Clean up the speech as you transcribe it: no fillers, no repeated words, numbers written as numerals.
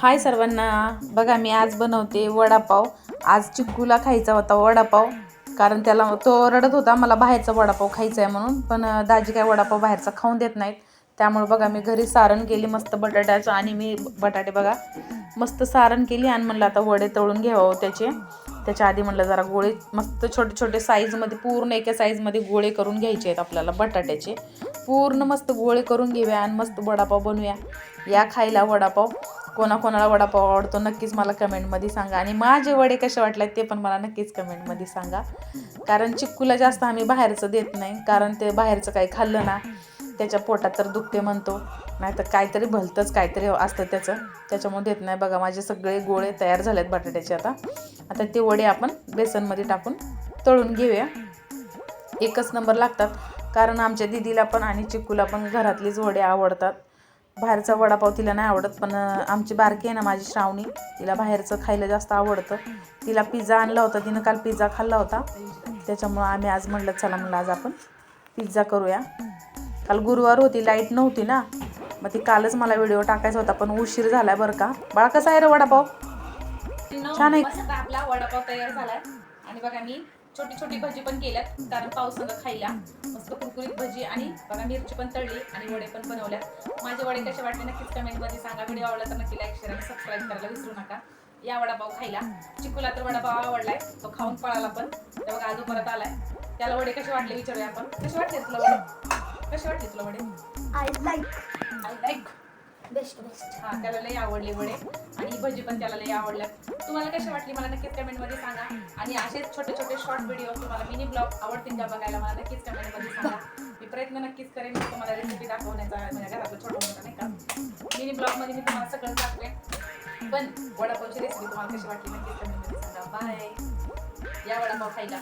हाय सर्वांना. बघा मी आज बनवते वडापाव. आज चिक्कूला खायचा होता वडापाव, कारण त्याला तो रडत होता मला बाहेरचा वडापाव खायचा आहे म्हणून. पण दाजी काय वडापाव बाहेरचा खाऊन देत नाहीत. त्यामुळे बघा मी घरी सारण केली मस्त बटाट्याचं, आणि मी बटाटे बघा मस्त सारण केली आणि म्हणलं आता वडे तळून घ्यावं त्याच्या आधी म्हणलं जरा गोळे मस्त छोटे छोटे साईजमध्ये, पूर्ण एका साईजमध्ये गोळे करून घ्यायचे आहेत आपल्याला बटाट्याचे. पूर्ण मस्त गोळे करून घेऊया आणि मस्त वडापाव बनवूया. या खायला वडापाव. कोणाकोणाला वडापाव आवडतो नक्कीच मला कमेंटमध्ये सांगा, आणि माझे वडे कसे वाटले ते पण मला नक्कीच कमेंटमध्ये सांगा. कारण चिक्कूला जास्त आम्ही बाहेरचं देत नाही, कारण ते बाहेरचं काही खाल्लं ना त्याच्या पोटात तर दुखते म्हणतो, नाहीतर काहीतरी भलतंच काहीतरी असतं त्याच्यामुळे देत नाही. बघा माझे सगळे गोळे तयार झालेत बटाट्याचे. आता ते वडे आपण बेसनमध्ये टाकून तळून घेऊया. एकच नंबर लागतात, कारण आमच्या दीदीला पण आणि चिक्कूला पण घरातलीच वडे आवडतात. बाहेरचा वडापाव तिला नाही आवडत. पण आमची बारकी आहे ना माझी श्रावणी, तिला बाहेरचं खायला जास्त आवडतं. तिला पिझ्झा आणला होता, तिनं काल पिझ्झा खाल्ला होता. त्याच्यामुळं आम्ही आज म्हणलं चला म्हणलं आज आपण पिझ्झा करूया. काल गुरुवार होती, लाईट नव्हती ना, मग ती कालच मला व्हिडिओ टाकायचा होता पण उशीर झालाय बरं का. बाळा कसा आहे रे वडापाव? छान आहे. मस्त आपला वडापाव तयार झालाय. आणि बघा मी छोटी छोटी भजी पण केल्यात, कारण पावसानं खायला मस्त कुरकुरीत भजी, आणि बघा मिरची पण तळली आणि वडे पण बनवल्यात. माझे वडे कसे वाटले नक्कीच कमेंटमध्ये सांगा. व्हिडिओ आवडला तर नक्की लाईक शेअर आणि सबस्क्राईब करायला विसरू नका. या वडापाव खायला. चिक्कूला तर वडापाव आवडलाय, तो खाऊन पळाला पण. तर बघा आजू परत आलाय. त्याला वडे कसे वाटले विचारूया आपण. कसे वाटले तुला वडे? कसे वाटले तुला वडे? I like best. हा, त्याला लई आवडले वडे, आणि भजी पण त्याला लई आवडल्या. तुम्हाला कशी वाटली मला नक्कीच कमेंटमध्ये सांगा. आणि असेच छोटे छोटे शॉर्ट व्हिडिओ तुम्हाला मिनी ब्लॉग आवडतील का बघायला मला नक्कीच कमेंटमध्ये सांगा. मी प्रयत्न नक्कीच करेन तुम्हाला रेसिपी दाखवण्याचा, माझ्या घरातलं छोटं मोठं नाही का मिनी ब्लॉगमध्ये मी तुम्हाला सगळं दाखवेन. पण वडापावची रेसिपी तुम्हाला कशी वाटली नक्कीच कमेंटमध्ये सांगा. बाय. या वडापाव खायला.